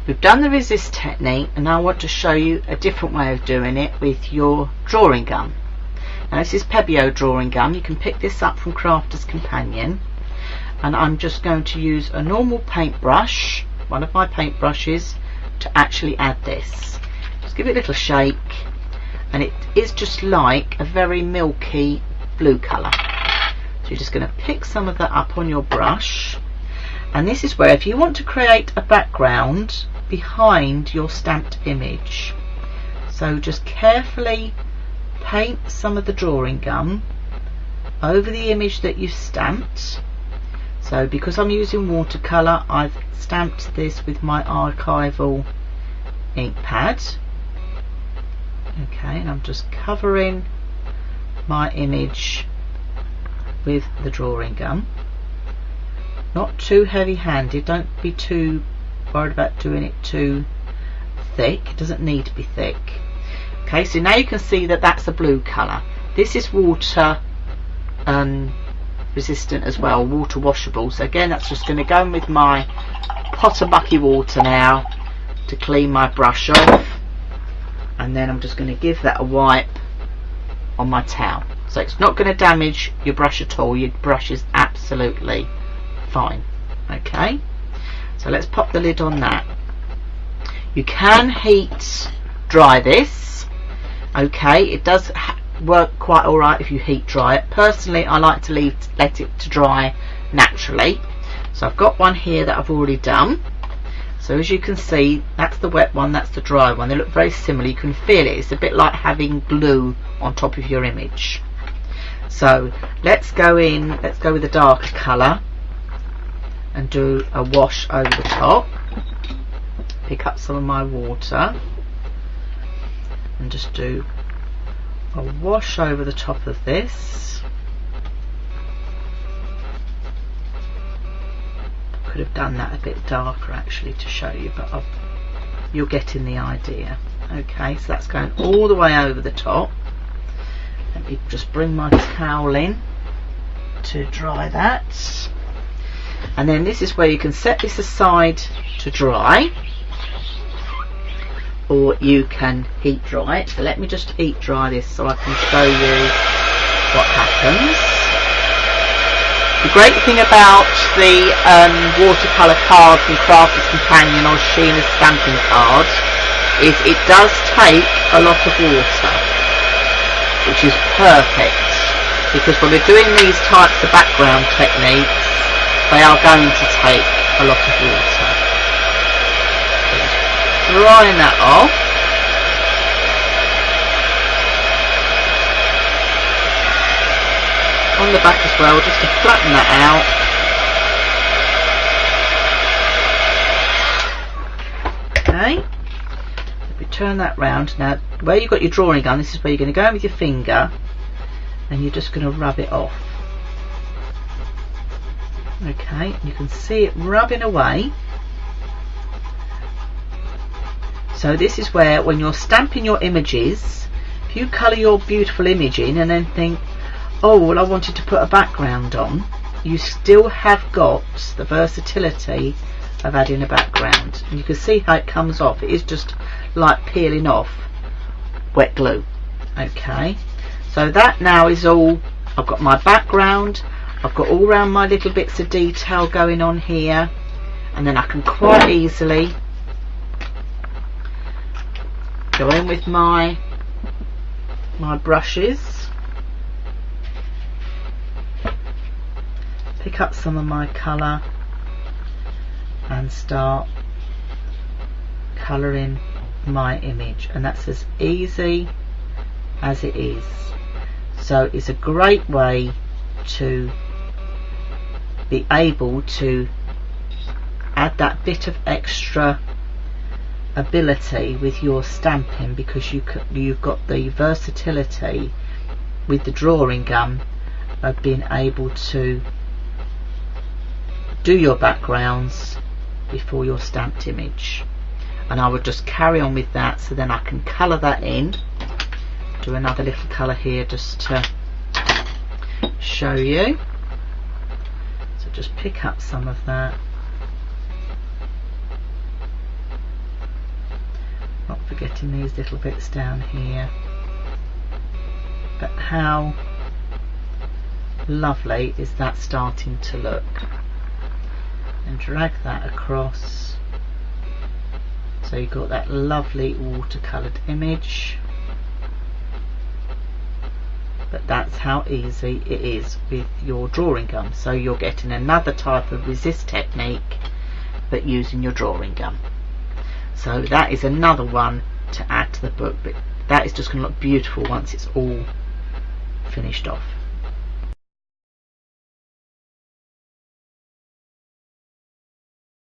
We've done the resist technique, and I want to show you a different way of doing it with your drawing gum. Now this is Pebeo drawing gum. You can pick this up from Crafter's Companion, and I'm just going to use a normal paintbrush, one of my paintbrushes, to actually add this. Just give it a little shake, and it is just like a very milky blue colour. So you're just going to pick some of that up on your brush, and this is where if you want to create a background behind your stamped image, so just carefully paint some of the drawing gum over the image that you've stamped. So because I'm using watercolour, I've stamped this with my archival ink pad. Okay, and I'm just covering my image with the drawing gum. Not too heavy handed, don't be too worried about doing it too thick, it doesn't need to be thick. Okay, so now you can see that that's a blue colour. This is water resistant as well, water washable. So again, that's just going to go in with my pot of mucky water now to clean my brush off, and then I'm just going to give that a wipe on my towel. So it's not going to damage your brush at all. Your brush is absolutely fine. Okay, so let's pop the lid on that. You can heat dry this. Okay, it does work quite alright if you heat dry it. Personally, I like to let it to dry naturally. So I've got one here that I've already done. So as you can see, that's the wet one, that's the dry one. They look very similar. You can feel it. It's a bit like having glue on top of your image. So let's go with the darker colour and do a wash over the top. Pick up some of my water and just do a wash over the top of this. Could have done that a bit darker actually to show you, but you're getting the idea. Okay, so that's going all the way over the top. Let me just bring my towel in to dry that, and then this is where you can set this aside to dry, or you can heat dry it. So let me just heat dry this so I can show you what happens. The great thing about the watercolour cards from Crafter's Companion or Sheena's stamping cards is it does take a lot of water, which is perfect, because when we're doing these types of background techniques, they are going to take a lot of water. Drying that off. On the back as well, just to flatten that out. Okay, if we turn that round now, where you've got your drawing gun, this is where you're going to go in with your finger, and you're just going to rub it off. Okay, you can see it rubbing away. So this is where, when you're stamping your images, if you colour your beautiful image in and then think, oh well, I wanted to put a background on, you still have got the versatility of adding a background, and you can see how it comes off. It is just like peeling off wet glue. Okay, so that now is all. I've got my background, I've got all around my little bits of detail going on here, and then I can quite easily go in with my brushes, pick up some of my colour and start colouring my image, and that's as easy as it is. So it's a great way to be able to add that bit of extra ability with your stamping, because you've got the versatility with the drawing gum of being able to do your backgrounds before your stamped image. And I would just carry on with that, so then I can colour that in. Do another little colour here just to show you. So just pick up some of that highlighting these little bits down here. But how lovely is that starting to look? And drag that across, so you've got that lovely watercoloured image. But that's how easy it is with your drawing gum. So you're getting another type of resist technique, but using your drawing gum. So that is another one to add to the book, but that is just going to look beautiful once it's all finished off.